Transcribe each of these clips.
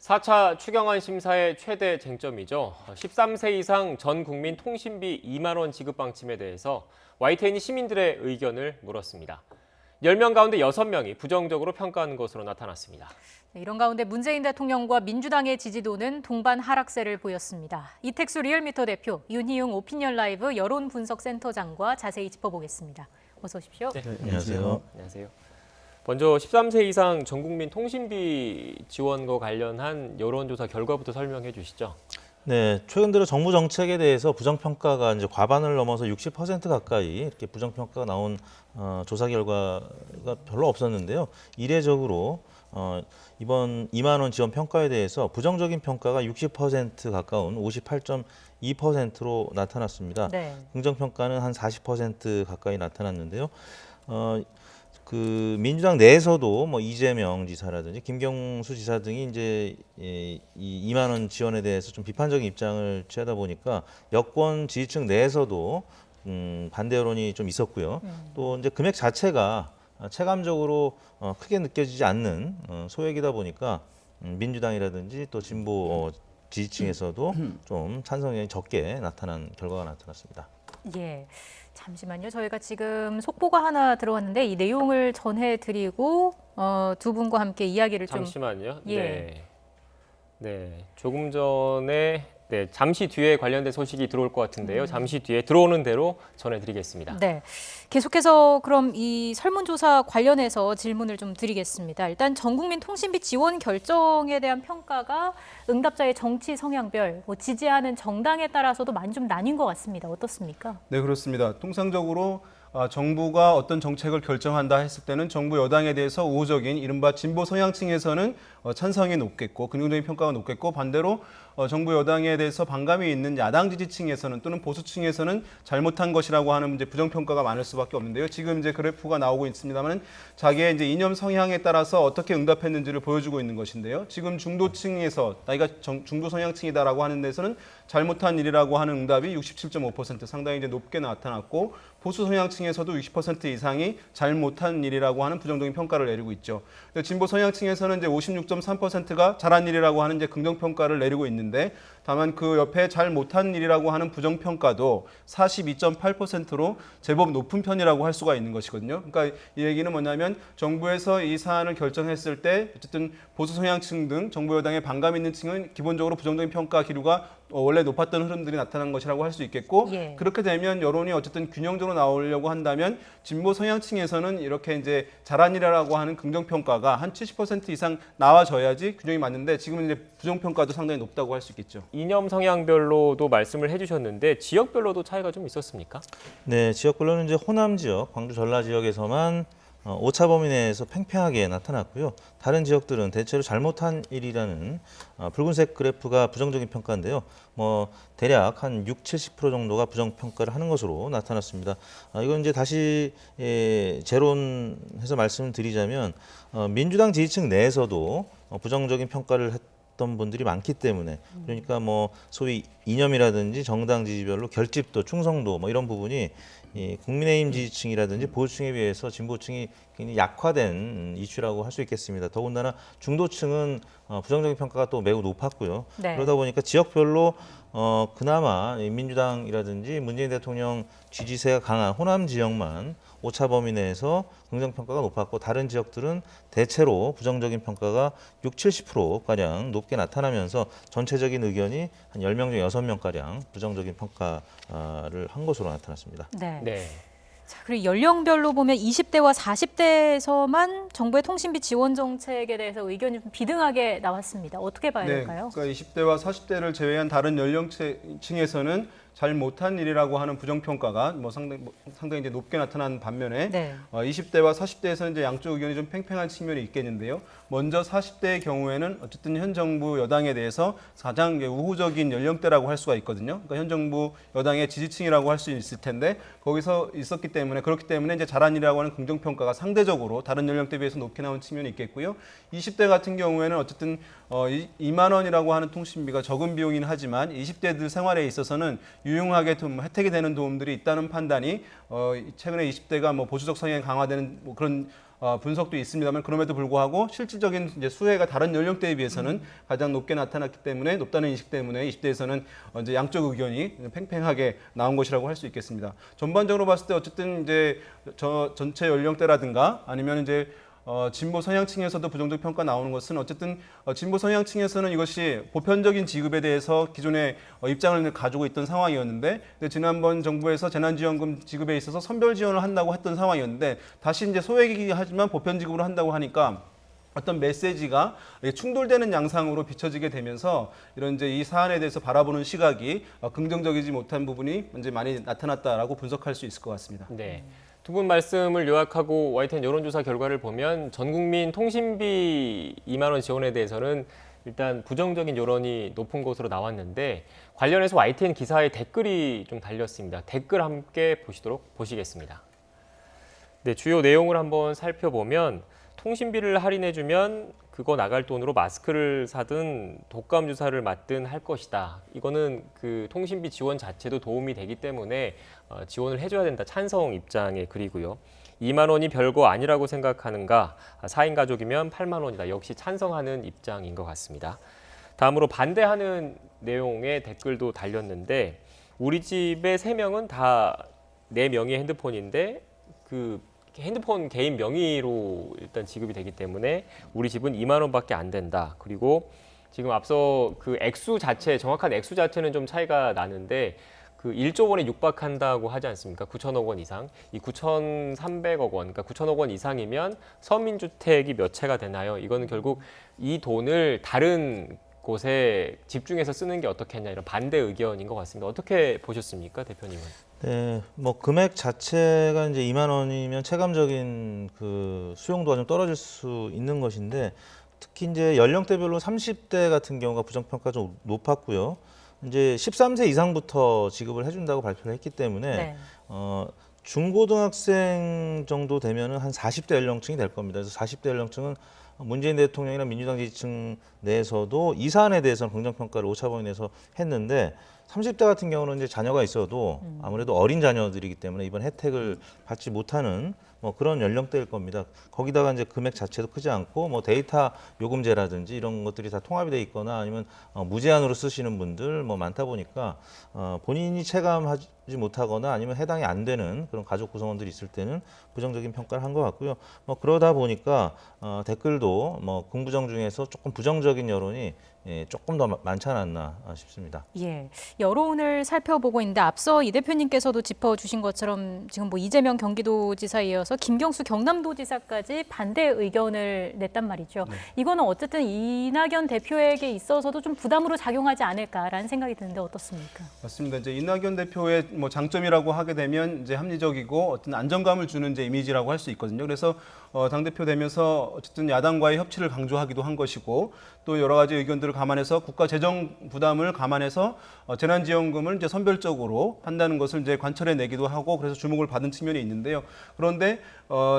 4차 추경안 심사의 최대 쟁점이죠. 13세 이상 전 국민 통신비 2만 원 지급 방침에 대해서 YTN이 시민들의 의견을 물었습니다. 10명 가운데 6명이 부정적으로 평가한 것으로 나타났습니다. 이런 가운데 문재인 대통령과 민주당의 지지도는 동반 하락세를 보였습니다. 이택수 리얼미터 대표, 윤희용 오피니언 라이브 여론분석센터장과 자세히 짚어보겠습니다. 어서 오십시오. 네, 안녕하세요. 안녕하세요. 먼저 13세 이상 전 국민 통신비 지원과 관련한 여론조사 결과부터 설명해 주시죠. 네, 최근 들어 정부 정책에 대해서 부정평가가 이제 과반을 넘어서 60% 가까이 이렇게 부정평가가 나온 조사 결과가 별로 없었는데요. 이례적으로 이번 2만 원 지원 평가에 대해서 부정적인 평가가 60% 가까운 58.2%로 나타났습니다. 네. 긍정 평가는 한 40% 가까이 나타났는데요. 그 민주당 내에서도 뭐 이재명 지사라든지 김경수 지사 등이 이제 이 2만 원 지원에 대해서 좀 비판적인 입장을 취하다 보니까 여권 지지층 내에서도 반대 여론이 좀 있었고요. 또 이제 금액 자체가 체감적으로 크게 느껴지지 않는 소액이다 보니까 민주당이라든지 또 진보 지지층에서도 좀 찬성이 적게 나타난 결과가 나타났습니다. 예. 잠시만요. 저희가 지금 속보가 하나 들어왔는데 이 내용을 전해드리고 두 분과 함께 이야기를 잠시만요. 예. 네. 조금 전에 잠시 뒤에 관련된 소식이 들어올 것 같은데요. 잠시 뒤에 들어오는 대로 전해드리겠습니다. 네. 계속해서 그럼 이 설문조사 관련해서 질문을 좀 드리겠습니다. 일단 전국민 통신비 지원 결정에 대한 평가가 응답자의 정치 성향별, 지지하는 정당에 따라서도 많이 좀 나뉜 것 같습니다. 어떻습니까? 네, 그렇습니다. 통상적으로 정부가 어떤 정책을 결정한다 했을 때는 정부 여당에 대해서 우호적인 이른바 진보 성향층에서는 찬성이 높겠고 긍정적인 평가가 높겠고 반대로 정부 여당에 대해서 반감이 있는 야당 지지층에서는 또는 보수층에서는 잘못한 것이라고 하는 이제 부정평가가 많을 수밖에 없는데요. 지금 이제 그래프가 나오고 있습니다만 자기의 이제 이념 성향에 따라서 어떻게 응답했는지를 보여주고 있는 것인데요. 지금 중도층에서 나이가 중도 성향층이다라고 하는 데서는 잘못한 일이라고 하는 응답이 67.5% 상당히 이제 높게 나타났고 보수 성향층에서도 60% 이상이 잘못한 일이라고 하는 부정적인 평가를 내리고 있죠. 진보 성향층에서는 이제 56.3%가 잘한 일이라고 하는 이제 긍정 평가를 내리고 있는데 다만 그 옆에 잘못한 일이라고 하는 부정 평가도 42.8%로 제법 높은 편이라고 할 수가 있는 것이거든요. 그러니까 이 얘기는 뭐냐면 정부에서 이 사안을 결정했을 때 어쨌든 보수 성향층 등 정부 여당에 반감 있는 층은 기본적으로 부정적인 평가 기류가 원래 높았던 흐름들이 나타난 것이라고 할 수 있겠고 예. 그렇게 되면 여론이 어쨌든 균형적으로 나오려고 한다면 진보 성향층에서는 이렇게 이제 잘한 일이라고 하는 긍정 평가가 한 70% 이상 나와줘야지 균형이 맞는데 지금은 이제 부정 평가도 상당히 높다고 할 수 있겠죠. 이념 성향별로도 말씀을 해주셨는데 지역별로도 차이가 좀 있었습니까? 네, 지역별로는 이제 호남 지역, 광주 전라 지역에서만 오차 범위 내에서 팽팽하게 나타났고요. 다른 지역들은 대체로 잘못한 일이라는 붉은색 그래프가 부정적인 평가인데요. 대략 한 60-70% 정도가 부정 평가를 하는 것으로 나타났습니다. 이건 이제 다시 재론해서 말씀을 드리자면 민주당 지지층 내에서도 부정적인 평가를 했던 분들이 많기 때문에 그러니까 소위 이념이라든지 정당 지지별로 결집도, 충성도 이런 부분이 국민의힘 지지층이라든지 보수층에 비해서 진보층이 굉장히 약화된 이슈라고 할 수 있겠습니다. 더군다나 중도층은 부정적인 평가가 또 매우 높았고요. 네. 그러다 보니까 지역별로 그나마 민주당이라든지 문재인 대통령 지지세가 강한 호남 지역만 오차 범위 내에서 긍정 평가가 높았고 다른 지역들은 대체로 부정적인 평가가 60-70%가량 높게 나타나면서 전체적인 의견이 한 10명 중 6명가량 부정적인 평가를 한 것으로 나타났습니다. 네. 네. 자, 그리고 연령별로 보면 20대와 40대에서만 정부의 통신비 지원 정책에 대해서 의견이 좀 비등하게 나왔습니다. 어떻게 봐야 될까요? 그러니까 20대와 40대를 제외한 다른 연령층에서는 잘 못한 일이라고 하는 부정평가가 상당히 이제 높게 나타난 반면에 네. 20대와 40대에서는 이제 양쪽 의견이 좀 팽팽한 측면이 있겠는데요. 먼저 40대의 경우에는 어쨌든 현 정부 여당에 대해서 가장 우호적인 연령대라고 할 수가 있거든요. 그러니까 현 정부 여당의 지지층이라고 할 수 있을 텐데 거기서 있었기 때문에 그렇기 때문에 이제 잘한 일이라고 하는 긍정평가가 상대적으로 다른 연령대에 비해서 높게 나온 측면이 있겠고요. 20대 같은 경우에는 어쨌든 2만 원이라고 하는 통신비가 적은 비용이긴 하지만 20대들 생활에 있어서는 유용하게 좀 혜택이 되는 도움들이 있다는 판단이 최근에 20대가 보수적 성향이 강화되는 그런 분석도 있습니다만 그럼에도 불구하고 실질적인 이제 수혜가 다른 연령대에 비해서는 가장 높게 나타났기 때문에 높다는 인식 때문에 20대에서는 이제 양쪽 의견이 팽팽하게 나온 것이라고 할 수 있겠습니다. 전반적으로 봤을 때 어쨌든 이제 전체 연령대라든가 아니면 이제 진보 성향층에서도 부정적 평가 나오는 것은 어쨌든 진보 성향층에서는 이것이 보편적인 지급에 대해서 기존에 입장을 가지고 있던 상황이었는데 근데 지난번 정부에서 재난지원금 지급에 있어서 선별 지원을 한다고 했던 상황이었는데 다시 이제 소액이긴 하지만 보편 지급으로 한다고 하니까 어떤 메시지가 충돌되는 양상으로 비춰지게 되면서 이런 이제 이 사안에 대해서 바라보는 시각이 긍정적이지 못한 부분이 이제 많이 나타났다라고 분석할 수 있을 것 같습니다. 네. 두 분 말씀을 요약하고 YTN 여론조사 결과를 보면 전 국민 통신비 2만 원 지원에 대해서는 일단 부정적인 여론이 높은 것으로 나왔는데 관련해서 YTN 기사에 댓글이 좀 달렸습니다. 댓글 함께 보시겠습니다. 네, 주요 내용을 한번 살펴보면 통신비를 할인해주면 그거 나갈 돈으로 마스크를 사든 독감 주사를 맞든 할 것이다. 이거는 그 통신비 지원 자체도 도움이 되기 때문에 지원을 해줘야 된다. 찬성 입장의 글이고요. 2만 원이 별거 아니라고 생각하는가? 4인 가족이면 8만 원이다. 역시 찬성하는 입장인 것 같습니다. 다음으로 반대하는 내용의 댓글도 달렸는데 우리 집에 3명은 다 내 명의 핸드폰인데 그 핸드폰 개인 명의로 일단 지급이 되기 때문에 우리 집은 2만 원밖에 안 된다. 그리고 지금 앞서 그 액수 자체, 정확한 액수 자체는 좀 차이가 나는데 그 1조 원에 육박한다고 하지 않습니까? 9천억 원 이상. 이 9,300억 원, 그러니까 9천억 원 이상이면 서민주택이 몇 채가 되나요? 이거는 결국 이 돈을 다른 곳에 집중해서 쓰는 게 어떻겠냐 이런 반대 의견인 것 같습니다. 어떻게 보셨습니까, 대표님은? 네, 뭐 금액 자체가 이제 2만 원이면 체감적인 그 수용도가 좀 떨어질 수 있는 것인데 특히 이제 연령대별로 30대 같은 경우가 부정평가 좀 높았고요. 이제 13세 이상부터 지급을 해준다고 발표를 했기 때문에 네. 중고등학생 정도 되면은 한 40대 연령층이 될 겁니다. 그래서 40대 연령층은 문재인 대통령이나 민주당 지지층 내에서도 이 사안에 대해서는 긍정평가를 오차범위내에서 했는데 30대 같은 경우는 이제 자녀가 있어도 아무래도 어린 자녀들이기 때문에 이번 혜택을 받지 못하는 뭐 그런 연령대일 겁니다. 거기다가 이제 금액 자체도 크지 않고 뭐 데이터 요금제라든지 이런 것들이 다 통합이 돼 있거나 아니면 무제한으로 쓰시는 분들 뭐 많다 보니까 본인이 체감하지 못하거나 아니면 해당이 안 되는 그런 가족 구성원들이 있을 때는 부정적인 평가를 한 것 같고요. 뭐 그러다 보니까 댓글도 뭐 긍부정 중에서 조금 부정적인 여론이 조금 더 많지 않았나 싶습니다. 예, 여론을 살펴보고 있는데 앞서 이 대표님께서도 짚어주신 것처럼 지금 뭐 이재명 경기도지사에 이어서 김경수 경남도지사까지 반대 의견을 냈단 말이죠. 네. 이거는 어쨌든 이낙연 대표에게 있어서도 좀 부담으로 작용하지 않을까라는 생각이 드는데 어떻습니까? 맞습니다. 이제 이낙연 대표의 뭐 장점이라고 하게 되면 이제 합리적이고 어떤 안정감을 주는 이제 이미지라고 할 수 있거든요. 그래서 당 대표 되면서 어쨌든 야당과의 협치를 강조하기도 한 것이고 또 여러 가지 의견들을 감안해서 국가 재정 부담을 감안해서 재난지원금을 이제 선별적으로 한다는 것을 이제 관철해 내기도 하고 그래서 주목을 받은 측면이 있는데요. 그런데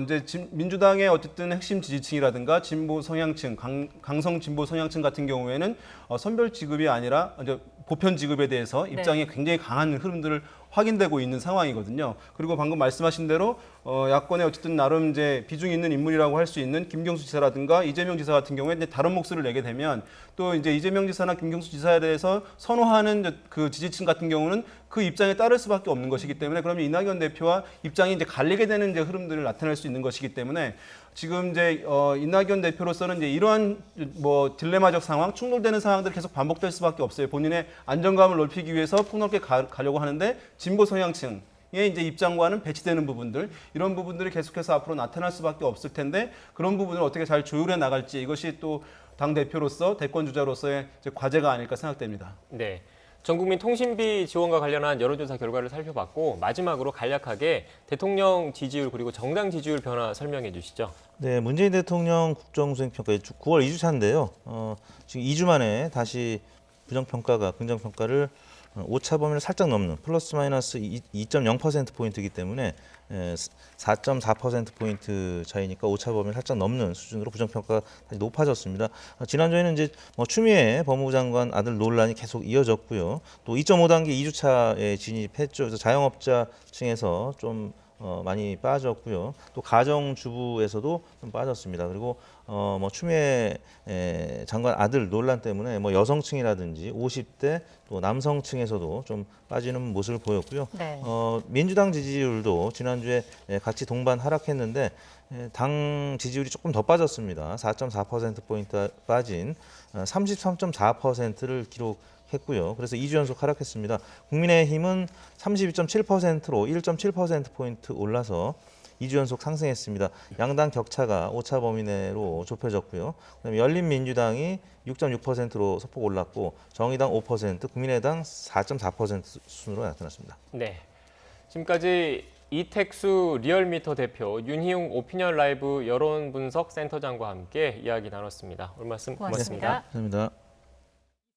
이제 민주당의 어쨌든 핵심 지지층이라든가 진보 성향층, 강성 진보 성향층 같은 경우에는 선별 지급이 아니라 이제 보편 지급에 대해서 입장이 굉장히 강한 흐름들을 확인되고 있는 상황이거든요. 그리고 방금 말씀하신 대로 야권의 어쨌든 나름 이제 비중 있는 인물이라고 할 수 있는 김경수 지사라든가 이재명 지사 같은 경우에 이제 다른 목소리를 내게 되면 또 이제 이재명 지사나 김경수 지사에 대해서 선호하는 그 지지층 같은 경우는 그 입장에 따를 수밖에 없는 것이기 때문에 그러면 이낙연 대표와 입장이 이제 갈리게 되는 이제 흐름들을 나타낼 수 있는 것이기 때문에 지금 이제 이낙연 대표로서는 이제 이러한 뭐 딜레마적 상황, 충돌되는 상황들이 계속 반복될 수밖에 없어요. 본인의 안정감을 높이기 위해서 폭넓게 가려고 하는데 진보 성향층 의 이제 입장과는 배치되는 부분들 이런 부분들이 계속해서 앞으로 나타날 수밖에 없을 텐데 그런 부분을 어떻게 잘 조율해 나갈지 이것이 또 당 대표로서 대권 주자로서의 이제 과제가 아닐까 생각됩니다. 네. 전국민 통신비 지원과 관련한 여론조사 결과를 살펴봤고 마지막으로 간략하게 대통령 지지율 그리고 정당 지지율 변화 설명해 주시죠. 네, 문재인 대통령 국정수행평가 9월 2주차인데요. 지금 2주 만에 다시 부정평가가 긍정평가를 오차범위를 살짝 넘는 플러스 마이너스 2.0%포인트이기 때문에 4.4%포인트 차이니까 오차범위를 살짝 넘는 수준으로 부정평가가 다시 높아졌습니다. 지난주에는 이제 뭐 추미애 법무부 장관 아들 논란이 계속 이어졌고요. 또 2.5단계 2주차에 진입했죠. 그래서 자영업자 층에서 좀 많이 빠졌고요. 또 가정주부에서도 좀 빠졌습니다. 그리고 뭐 추미애 장관 아들 논란 때문에 뭐 여성층이라든지 50대 또 남성층에서도 좀 빠지는 모습을 보였고요. 네. 민주당 지지율도 지난주에 같이 동반 하락했는데 당 지지율이 조금 더 빠졌습니다. 4.4%포인트 빠진 33.4%를 기록했고요. 그래서 2주 연속 하락했습니다. 국민의힘은 32.7%로 1.7%포인트 올라서 2주 연속 상승했습니다. 양당 격차가 오차 범위 내로 좁혀졌고요. 그다음에 열린민주당이 6.6%로 소폭 올랐고 정의당 5%, 국민의당 4.4% 순으로 나타났습니다. 네. 지금까지 이택수 리얼미터 대표, 윤희용 오피니언 라이브 여론분석 센터장과 함께 이야기 나눴습니다. 오늘 말씀 고맙습니다. 고맙습니다. 감사합니다.